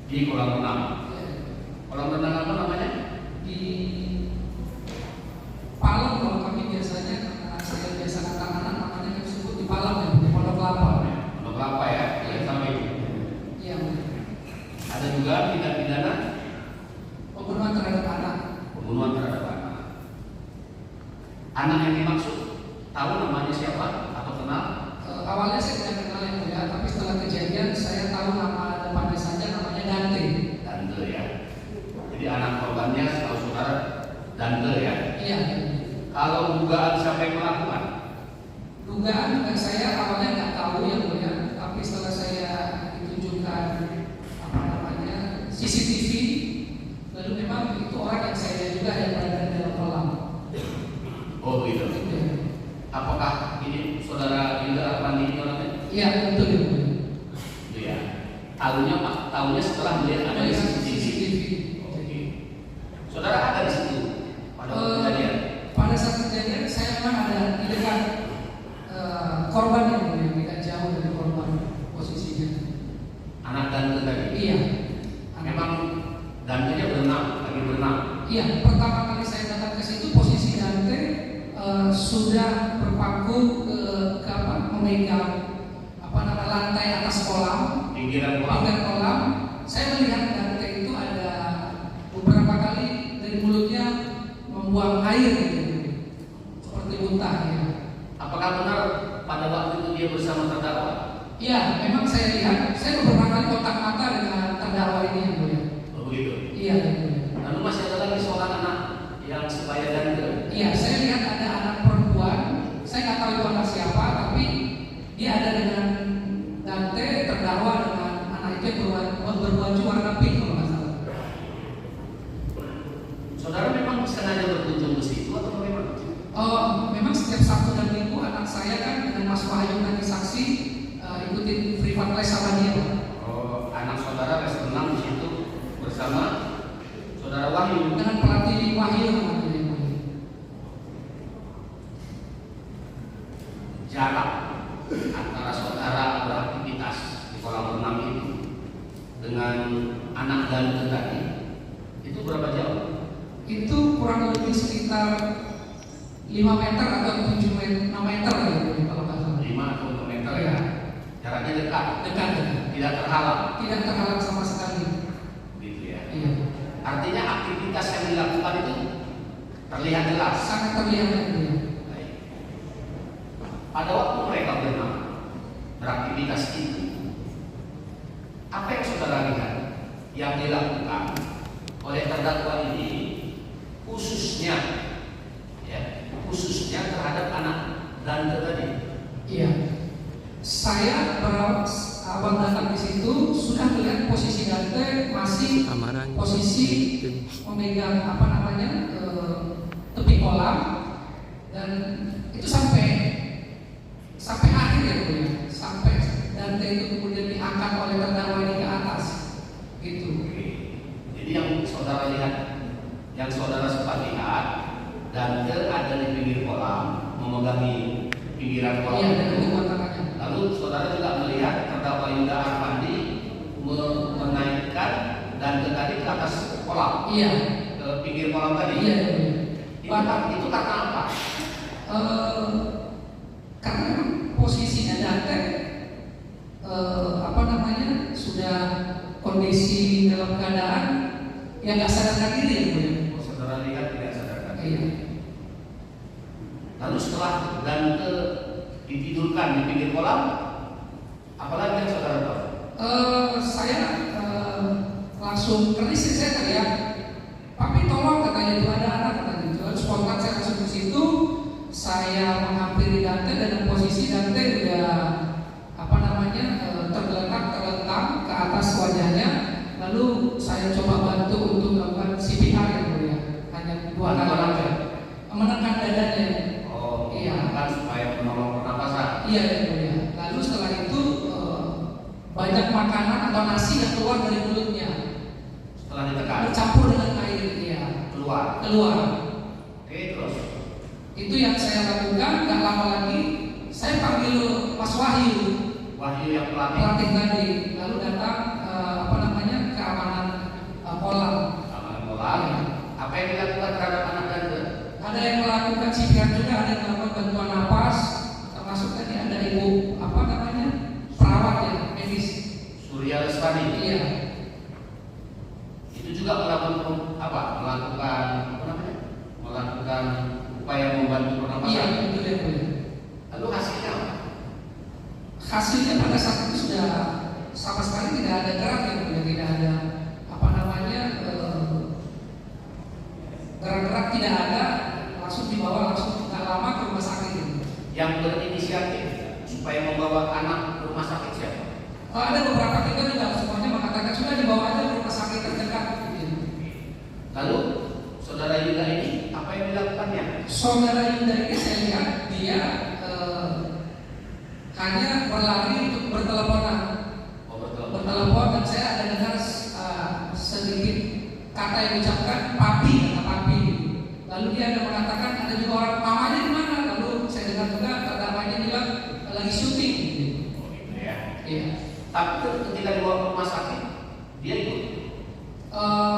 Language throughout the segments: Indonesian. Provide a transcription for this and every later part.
Di kolam renang. Kolam renang apa namanya? Di Palem, kalau kami biasanya, karena saya biasa anak-anak namanya disebut di Palem ya, di Pondok Kelapa. Pondok Kelapa ya, sama itu. Iya. Ada juga tindak pidana pembunuhan terhadap anak. Pembunuhan terhadap anak. Anak yang dimaksud tahu namanya siapa atau kenal? Awalnya saya tidak kenal yang mulia, tapi setelah kejadian saya tahu nama depannya saja, namanya Dante. Dante ya. Jadi anak korbannya setahu saudara Dante ya. Iya. Kalau dugaan siapa yang melakukan? Dugaan saya awalnya nggak tahu yang mulia, tapi setelah saya ditunjukkan CCTV, lalu memang itu orang yang saya juga yang berada di dalam kolam. Oh begitu. Apakah ini saudara Yuda Arpandi orangnya? Iya betul ya. Itu ya. Tahunya setelah melihat ada di CCTV. Oke. Saudara ada di situ pada kejadian? Pada saat kejadian saya memang ada di dekat korban yang mulia, tidak jauh dari korban posisinya. Anak Dante tadi? Iya. Memang Dante-nya lagi berenang. Iya, pertama kali saya datang ke situ posisi Dante sudah berpaku ke memegang lantai atas kolam, pinggiran kolam. Saya melihat Dante itu ada beberapa kali dari mulutnya membuang air gitu, seperti muntah ya. Apakah benar pada waktu itu dia bersama terdakwa? Iya, memang saya lihat. Saya beberapa kali kontak mata dengan terdakwa ini yang mulia. Oh begitu. Iya. Lalu masih ada lagi seorang anak yang sebaya Dante. Iya, saya lihat ada anak perempuan. Saya nggak tahu itu anak siapa, tapi dia ada dengan Dante, terdakwa dengan anak itu berbaju warna pink kalau nggak salah. Saudara memang sengaja berkunjung ke situ atau bagaimana? Oh, memang setiap Sabtu dan Minggu anak saya kan dengan Mas Wahyu tadi saksi ikutin free fun class sama dia. Oh, anak saudara les renang di situ bersama saudara Wahyu dengan pelatih Wahyu namanya. Jarak antara saudara beraktivitas di kolam renang itu dengan anak Dante tadi itu berapa jauh? Itu kurang lebih sekitar 5 meter atau 7 meter, 6 meter ya, kalau nggak salah. 5 atau 6 meter ya. Jaraknya dekat. Tidak terhalang. Tidak terhalang sama sekali. Gitu ya. Iya. Artinya aktivitas yang dilakukan itu terlihat jelas. Sangat terlihat ya. Baik. Pada waktu mereka beraktivitas itu, apa yang saudara lihat yang dilakukan oleh terdakwa ini khususnya terhadap anak Dante tadi? Iya. Saya awal datang di situ sudah melihat posisi Dante masih posisi memegang tepi kolam, dan itu sampai akhir ya, sampai Dante itu kemudian diangkat oleh terdakwa ini ke atas, gitu. Jadi yang saudara lihat, yang saudara sempat lihat, Dante ada di pinggir kolam, memegangi pinggiran kolam. Iya, dan kedua tangannya. Lalu saudara juga melihat terdakwa Yuda Arpandi menaikkan Dante tadi ke atas kolam. Iya. Ke pinggir kolam tadi. Iya. Itu karena apa? Karena posisinya Dante sudah kondisi dalam keadaan yang nggak sadarkan diri ya. Oh, saudara lihat tidak sadarkan diri. Iya. Lalu setelah Dante ditidurkan di pinggir kolam, apalagi yang saudara tahu? Saya langsung keris saya teriak, "Papi tolong," katanya, "itu ada anak," katanya. Lalu spontan saya langsung ke situ, saya menghampiri Dante, dan posisi Dante udah tergeletak ke atas wajahnya. Lalu saya coba bantu untuk melakukan CPR yang mulia, hanya 2 kali aja, menekan dadanya. Oh, iya. Kan supaya menolong pernapasan. Iya yang mulia. Lalu setelah itu banyak banyak makanan atau nasi yang keluar dari mulutnya. Setelah ditekan Bercampur dengan air, ya. keluar. Oke, terus Itu yang saya lakukan. Gak lama lagi saya panggil Mas Wahyu yang pelatih tadi, lalu datang keamanan kolam. keamanan kolam. Apa yang dilakukan terhadap anak dan Ada yang melakukan CPR juga, ada yang melakukan bantuan napas, termasuk tadi ada ibu perawat ya, medis. Surya Lestari. Iya. Itu juga melakukan upaya membantu pernapasan. Iya, itu dia. Lalu hasilnya apa? Hasilnya pada saat itu sudah sama sekali tidak ada gerak ya, tidak ada gerak-gerak tidak ada, langsung dibawa langsung nggak lama ke rumah sakit. Yang berinisiatif supaya membawa anak ke rumah sakit siapa? Ada beberapa kita juga semuanya mengatakan sudah dibawa aja ke rumah sakit terdekat. Lalu saudara Yuda ini apa yang dilakukannya? Saudara Yuda ini saya lihat dia hanya berlari untuk berteleponan. Bertelepon dan saya ada dengar sedikit kata yang diucapkan papi. Lalu dia ada mengatakan ada juga orang mamanya di mana. Lalu saya dengar juga kata mamanya bilang lagi syuting. Oh gitu ya. Iya. Tapi ketika dibawa ke rumah sakit dia ikut.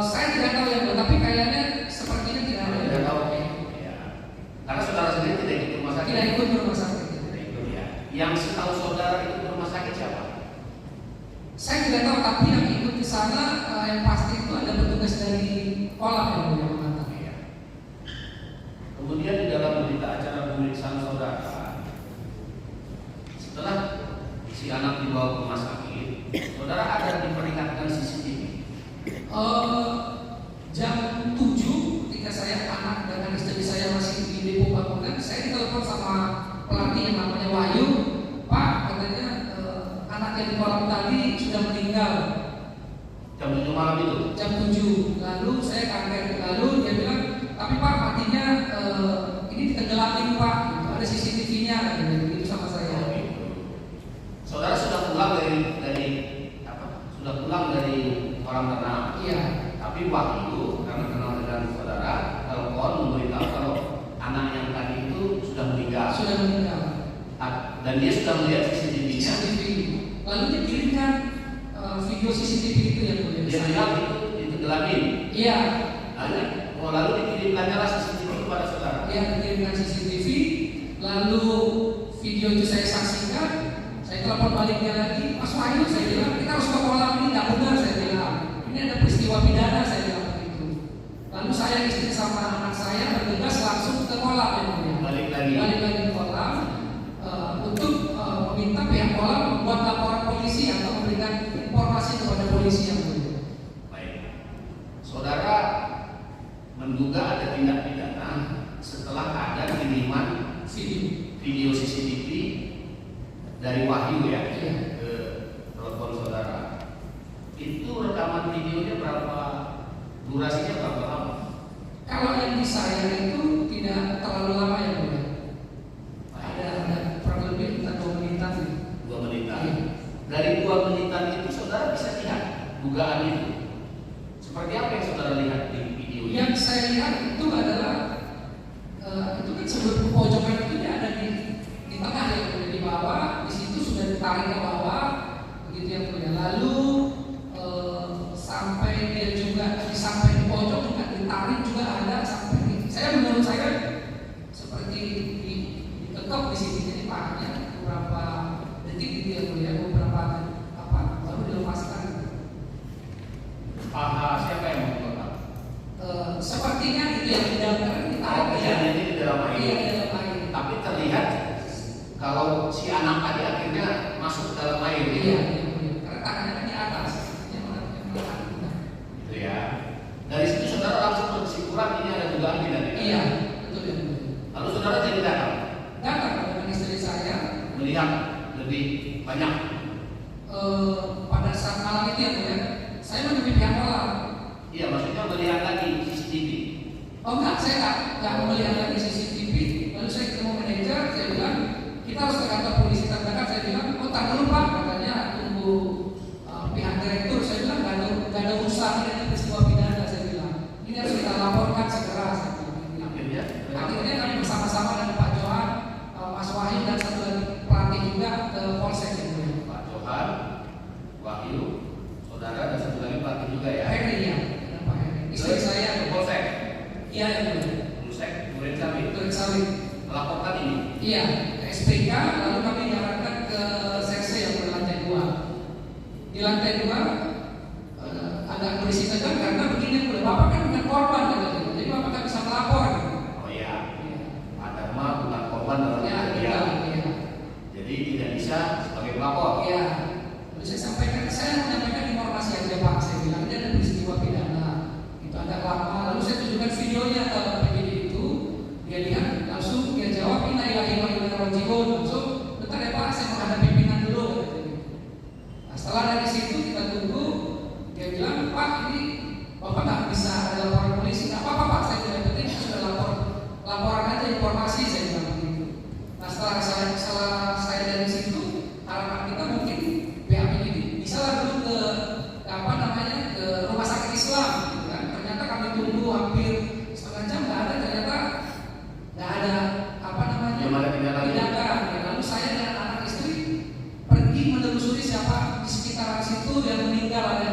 Saya tidak tahu ya, tapi kayaknya sepertinya tidak ada. Tidak tahu. Ya. Karena saudara sendiri tidak ikut ke rumah sakit. Tidak ikut ke rumah sakit. Tidak ikut ya. Yang setahu saudara ikut ke rumah sakit siapa? Saya tidak tahu, tapi yang ikut di sana yang pasti itu ada petugas dari kolam yang mengatakan. Kemudian di dalam berita acara pemeriksaan saudara, setelah si anak dibawa ke rumah sakit, saudara ada diperlihatkan CCTV. Jam 7 ketika saya anak dengan istri saya masih di Depo Bangunan, saya ditelepon sama pelatih yang namanya Wahyu. Pak, katanya anak yang di kolam tadi sudah meninggal. Jam 7 malam itu? Jam 7. Lalu saya kaget. Lalu dia bilang, tapi Pak matinya ini ditenggelamkan Pak. Itu ada CCTV-nya gitu sama saya. Oh, gitu. Saudara sudah pulang dari kolam renang. Iya. Tapi Wahyu karena kenal dengan saudara, telepon memberitahu kalau anak yang tadi itu sudah meninggal. Dan dia sudah melihat CCTV-nya. Lalu dikirimkan video CCTV itu yang boleh. Dia bilang itu ditenggelamkan. Iya. Lalu dikirimkannya lah CCTV kepada saudara. Iya, dikirimkan CCTV. Lalu video itu saya saksikan. Saya telepon baliknya lagi, Mas Wahyu, saya bilang kita harus ke kolam ini, tidak benar saya bilang. Ini ada peristiwa pidana saya bilang begitu. Lalu saya istri sama anak saya bertugas langsung ke kolam yang mulia. Balik lagi ke kolam untuk meminta pihak kolam membuat laporan polisi atau memberikan informasi kepada polisi yang mulia. Baik. Saudara menduga ada tindak pidana setelah ada kiriman video CCTV dari Wahyu ya ke telepon saudara. Itu rekaman videonya durasinya berapa lama? Kalau yang di saya itu tidak terlalu lama ya Bu. Ada kurang lebih 2 menitan. 2 menitan. Iya. Dari 2 menitan itu saudara bisa lihat dugaan itu. Seperti apa yang saudara lihat di video ini? Yang saya lihat itu adalah itu kan sebelum pojokan itu dia ada di tengah ya, kemudian di bawah, di situ sudah ditarik ke bawah, begitu ya kemudian. Lalu sampai dia juga sampai di pojok juga ditarik juga ada sampai di. Menurut saya seperti dikekep di sini jadi pahanya beberapa detik gitu ya kemudian beberapa baru dilepaskan. Siapa yang mengungkapkan? Sepertinya itu yang didapatkan ditarik Kejadian ini di dalam air. Iya, di dalam air. Tapi terlihat kalau si anak tadi akhirnya masuk ke dalam air. Iya, karena tangannya kan di atas. Gitu ya. Dari situ saudara langsung berkesimpulan ini ada dugaan tidak? Iya, betul ya. Lalu saudara jadi datang dengan istri saya melihat lebih banyak. Pada saat malam itu ya, saya menemui pihak kolam. Iya, maksudnya melihat lagi CCTV. Oh enggak, saya enggak melihat lagi CCTV. Lalu saya ketemu manajer, saya bilang kita harus ke kantor polisi terdekat. Saya bilang, oh tak dulu Pak, katanya tunggu sawit. Melaporkan ini. Iya, ke SPK, lalu kami diarahkan ke serse yang berlantai 2. Di lantai 2 agak polisi tegang karena begini, Bapak kan bukan korban, jadi Bapak kan bisa melapor. Oh iya. Anda mah bukan korban dalam Ya, kejadian. iya. Jadi tidak bisa sebagai pelapor. Iya. Lalu saya sampaikan, saya menyampaikan informasi aja Pak. Saya bilang ini ada peristiwa pidana. Itu agak lama. Lalu saya tunjukkan videonya ke penyidik itu. Dia lihat langsung dia jawab inna lillahi wa inna ilaihi raji'un. Langsung, bentar ya Pak, saya menghadap pimpinan dulu. Nah, setelah dari situ kita tunggu. Dia bilang, Pak ini Bapak nggak bisa ada laporan polisi. Nggak apa-apa Pak, saya tidak penting sudah laporan aja informasi, saya bilang begitu. Nah setelah saya dari situ, harapan kita mungkin pihak ini bisa lah dulu ke ke rumah sakit Islam, gitu kan. Ternyata kami tunggu hampir setengah jam nggak ada, ternyata nggak ada tindakan. Ya, lalu saya dan anak istri pergi menelusuri siapa di sekitaran situ yang meninggal, ada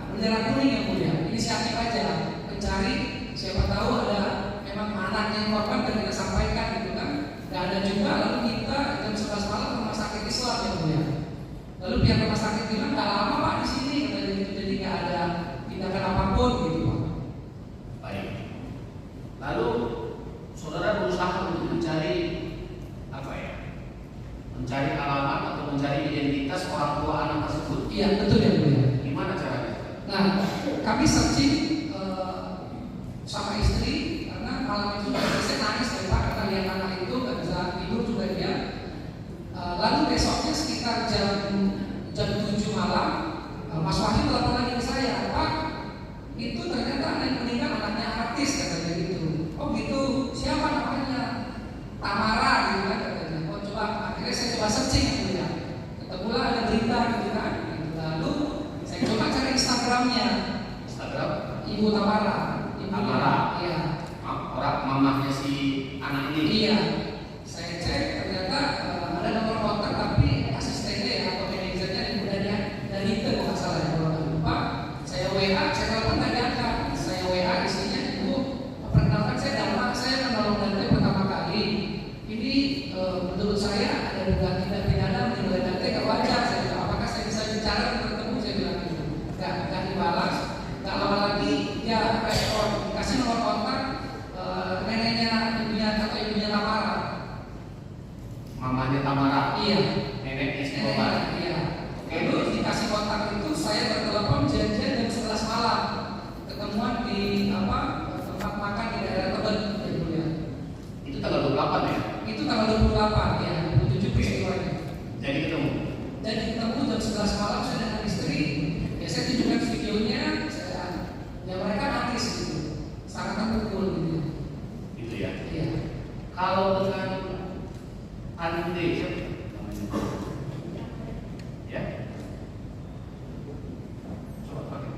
bendera kuning yang mulia. Inisiatif aja mencari siapa tahu ada memang anaknya yang korban dan kita sampaikan gitu kan. Nggak ada juga, lalu kita jam 11 malam ke rumah sakit Islam yang mulia. Lalu pihak rumah sakit bilang nggak lama Pak di sini, katanya gitu, jadi nggak ada tindakan apapun gitu Pak. Baik. Lalu saudara berusaha untuk mencari mencari alamat atau mencari identitas orang tua anak tersebut. Iya betul ya mulia. Gimana caranya? Nah kami searching sama istri karena malam itu saya nangis ya Pak karena lihat anak itu nggak bisa tidur juga dia. Lalu besoknya sekitar jam 7 malam Mas Wahyu telepon lagi ke saya, Pak itu ternyata anak yang meninggal anaknya artis katanya gitu. Oh gitu, siapa namanya? Tamara gitu kan katanya. Oh coba, akhirnya saya coba searching gitu ya. Ketemulah ada berita gitu kan. Lalu saya coba cari Instagramnya. Instagram Ibu Tamara. Tamara. Iya. Orang mamahnya si anak ini. Iya. Saya cek ternyata ada nomor kontak tapi asistennya ya atau manajernya dari itu kalau nggak salah ya kalau nggak lupa. Saya WA, saya telepon nggak diangkat. Saya WA isinya Ibu perkenalkan saya Dharma, saya menolong Dante pertama kali. Ini menurut saya ada dugaan tindak pidana menilai Dante nggak wajar. Saya bilang apakah saya bisa bicara dan bertemu? Saya bilang gitu. Nggak dibalas. Nggak lama lagi dia respon kasih nomor kontak neneknya ibunya Tamara. Mamanya Tamara. Iya. Neneknya si korban. Iya. Lalu dikasih kontak itu saya bertelepon janjian jam 11 malam ketemuan di tempat makan di daerah Tebet ya. Itu tanggal 28 ya? Itu tanggal 28 ya, 27 peristiwanya. Jadi ketemu. Jadi ketemu jam 11 malam saya dengan istri. Ya saya tunjukkan videonya, ya mereka nangis gitu, sangat terpukul gitu. Gitu ya. Iya. Kalau dengan Ande siapa namanya? Ya. Coba pakai.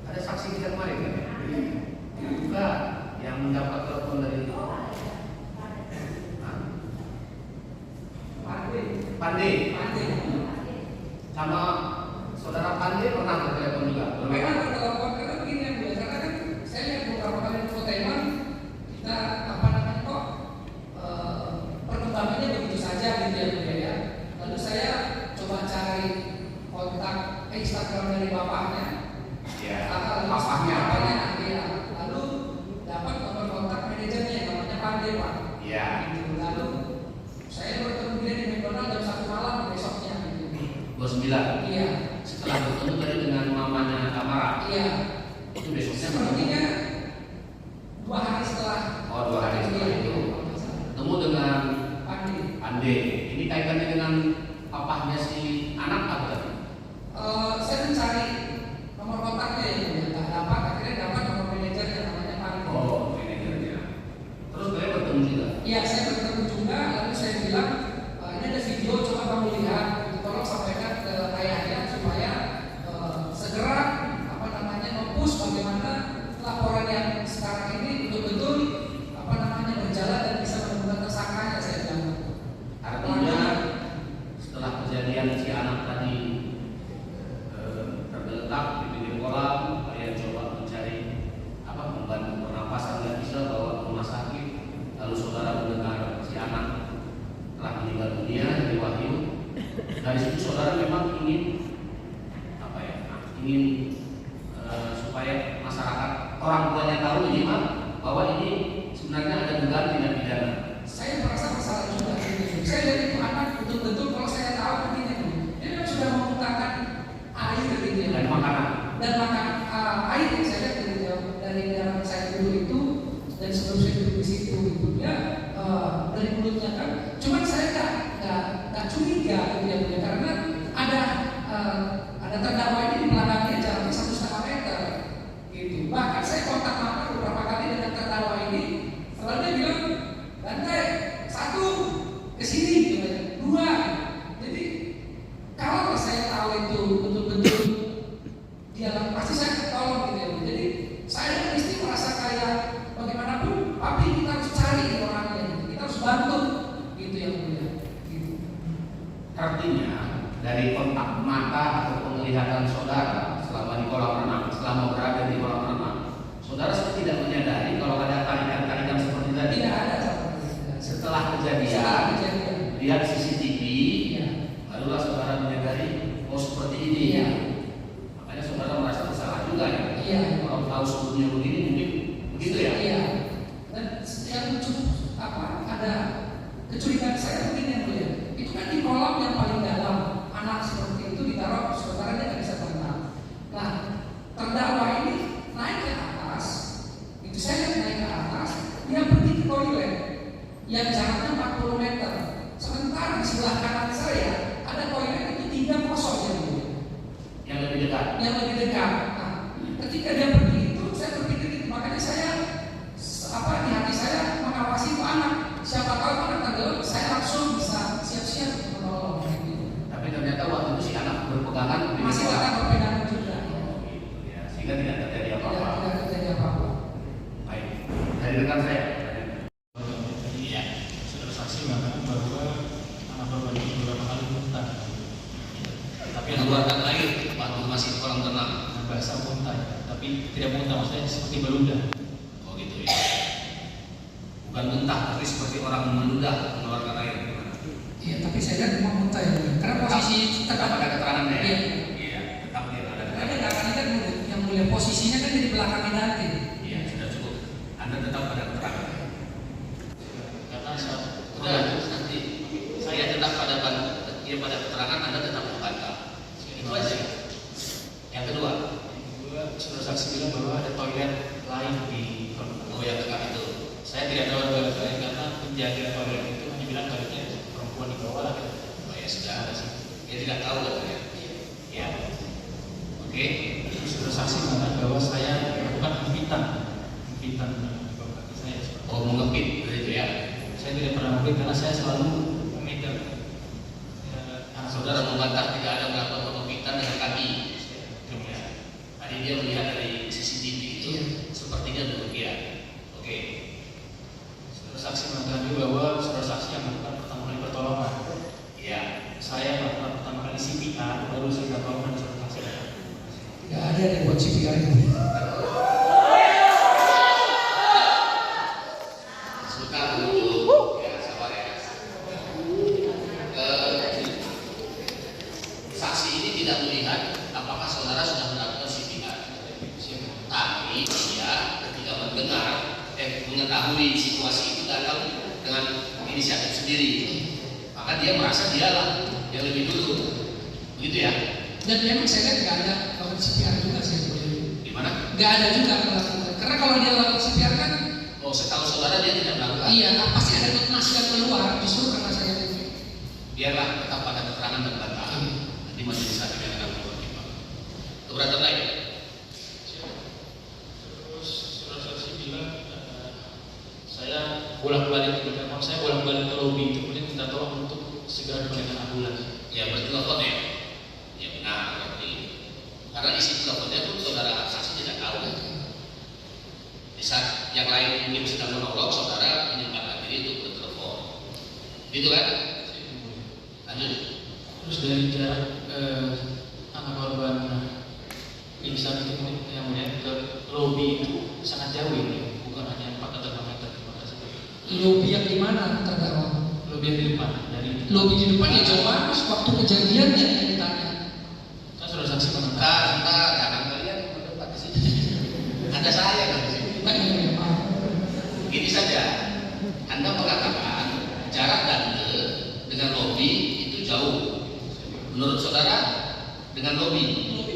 Ada saksi kita kemarin kan? Juga yang mendapat telepon dari Pande. Sama saudara Pande pernah bertelepon juga. Mereka bertelepon karena begini yang biasa kan saya lihat beberapa kali infotainment kita kok perkembangannya begitu saja gitu ya. Lalu saya coba cari kontak Instagram dari bapaknya. Ya, Bapaknya. bapaknya. Iya. Lalu dapat nomor kontak manajernya namanya Pande Pak. Iya. Gitu. Lalu saya bertemu dia di McDonald jam 1 malam besoknya. Gitu. 29. Iya. Setelah bertemu tadi dengan mamanya Tamara. Iya. Itu besoknya Sepertinya 2 hari setelah. Oh, 2 hari setelah itu. Ketemu dengan Ande. Ini kaitannya dengan papahnya si anak apa tadi? Saya mencari nomor kontaknya ya, nggak dapat. Akhirnya dapat nomor manajernya namanya Pande. Oh, manajernya. Terus kalian bertemu juga? Iya, saya bertemu juga. Lalu saya bilang ini ada video, coba kamu lihat. Tolong sampaikan ke ayahnya supaya segera mempush bagaimana laporan yang sekarang ini betul-betul berjalan dan bisa menemukan tersangkanya. Saya bilang. Artinya setelah kejadian si anak tadi tergeletak di pinggir kolam, kalian coba mencari membantu pernapasan, nggak bisa bawa situ saudara memang ingin apa ya? Ingin supaya masyarakat orang tuanya tahu minimal bahwa ini sebenarnya ada dugaan tindak pidana. Saya merasa bersalah juga. Saya dari itu anak betul-betul kalau saya tahu begini tuh, dia kan sudah memutarkan air gitu ya. Dan makanan. Dan makan air yang saya lihat gitu ya, dari dalam saya dulu itu dan sebelum saya duduk di situ gitu ya, dari mulutnya kan. Cuman saya nggak curiga gitu ya, karena ada terdakwa ini di belakangnya jaraknya 1,5 meter gitu. Bahkan saya kontak mata beberapa kali dengan terdakwa ini, selalu dia bilang lantai 1 ke sini gitu ya, 2. Jadi kalau saya tahu itu betul-betul dia pasti saya tolong gitu ya. Jadi saya dan istri merasa kayak bagaimanapun papi kita harus cari orangnya gitu. Kita harus bantu gitu ya mulia gitu. Artinya dari kontak mata atau penglihatan saudara selama di kolam renang, selama berada di kolam renang, saudara seperti tidak menyadari kalau ada tarikan-tarikan seperti tadi. Tidak ada. Setelah kejadian, lihat CCTV, Iya. barulah saudara menyadari oh seperti ini. Iya. Makanya saudara merasa bersalah juga ya. Iya. Kalau tahu sebelumnya begini mungkin begitu ya. Iya. Dan yang cukup ada kecurigaan saya begini yang mulia. Itu kan di kolam yang paling dalam, anak seperti itu ditaruh, saudara dia nggak bisa berenang. Nah, terdakwa ini naik ke atas, itu saya naik ke atas, dia pergi ke toilet yang jaraknya 40 meter. Sementara di sebelah kanan saya ada toilet itu 3 kosong yang mulia. Yang lebih dekat. Yang lebih dekat. Nah, ketika dia pergi itu, saya berpikir itu, makanya saya di hati saya mengawasi itu anak. Siapa tahu anak tenggelam, saya langsung bisa siap-siap menolong. Gitu. Tapi ternyata waktu itu si anak berpegangan Masih tetap berpegangan juga. Oh, gitu ya. Sehingga tidak terjadi apa-apa. Tidak terjadi apa-apa. Baik. Dari rekan saya. Iya. Saudara saksi mengatakan bahwa anak korban itu beberapa kali muntah. Tapi Mengeluarkan air waktu masih di kolam renang. bahasa muntah, tapi tidak muntah, maksudnya seperti meludah. Oh gitu ya. Bukan muntah, tapi seperti orang meludah mengeluarkan air. Iya, tapi saya lihat memang muntah ya. Karena posisi tetap ada keterangannya ya. Iya. Iya, tetap dia ada Karena keterangan. keterangannya kan yang mulia posisinya kan di belakang Dante. Iya, sudah cukup. Anda tetap ada keterangan. Karena saat Udah, nanti saya tetap pada dia pada keterangan, Anda tetap membantah. Itu aja. Yang kedua, saudara saksi bilang bahwa ada toilet lain di oh yang dekat itu. saya tidak tahu toilet lain karena penjaga toilet itu hanya bilang toiletnya perempuan di bawah lah. Oh ya sudah ada sih. Dia tidak tahu katanya. Ya. Oke. Saudara saksi mengatakan bahwa saya melakukan hempitan di bawah kaki saya. Oh mengepit begitu ya. Saya tidak pernah mengepit karena saya selalu memegang anak Saudara membantah tidak ada melakukan pengepitan dengan kaki. Ya. Tadi dia melihat dari CCTV itu Iya. sepertinya demikian. Oke. Saudara saksi mengatakan juga bahwa saudara saksi yang melakukan pertama kali pertolongan. Iya. Saya melakukan pertama kali CPR, baru saya minta tolongan saudara saksi. Gak ada yang buat CPR ini. Sebentar dulu. Ya sabar ya. Saksi ini tidak melihat apakah saudara sudah melakukan CPR. Tapi dia ketika mengetahui situasi itu datang dengan inisiatif sendiri. Maka dia merasa dialah yang lebih dulu. Begitu ya? Dan memang saya lihat gak ada kalau CPR juga sih. Di mana? Gak ada juga melakukan. Karena kalau dia lakukan CPR kan, Oh, setahu saudara dia tidak melakukan. iya, pasti ada nasihat keluar. Justru karena saya lihat itu. Biarlah tetap pada keterangan dan bantahan. Nanti majelis hakim yang akan mempertimbangkan. Keberatan lain? Terus saudara saksi bilang saya bolak-balik ke telepon, saya bolak-balik ke lobi itu kemudian minta tolong untuk segera diberikan ambulans. Ya bertelepon ya. Ya benar berarti. Karena isi teleponnya pun saudara saksi tidak tahu. Di saat yang lain mungkin sedang menolong, saudara menyempatkan diri untuk bertelepon. Gitu kan? Lanjut. Terus dari jarak anak korban pingsan itu yang kemudian ke lobi itu sangat jauh ini, bukan hanya 4 atau 5 meter. Terima kasih. Lobby yang di mana terdakwa? Lobi Lebih di depan dari Lobi di depan ya jauh banget waktu kejadiannya yang ditanya. kan sudah saksi mana? Entah, jangan kalian berdebat di sini. Ada saya kan di sini. Gini saja, Anda mengatakan jarak Dante dengan lobi itu jauh. Menurut saudara dengan lobi?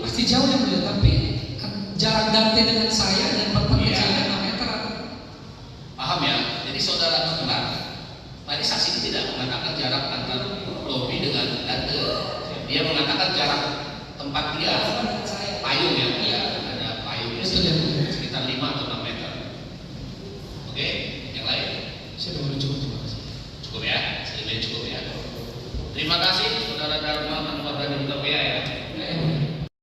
Pasti jauh yang mulia, tapi jarak Dante dengan saya dan tempat Iya. kejadian 6 meter. Paham ya? Jadi saudara benar. Tadi saksi ini tidak mengatakan jarak antara lobi dengan Dante. Dia mengatakan jarak tempat dia Dengan saya. payung ya, ada payung di Betul, situ, ya. sekitar 5 atau 6 meter. Oke, yang lain Saya udah cukup, terima kasih. cukup ya, sedemikian cukup ya. Terima kasih saudara Dharma Anwar dan Utopia ya.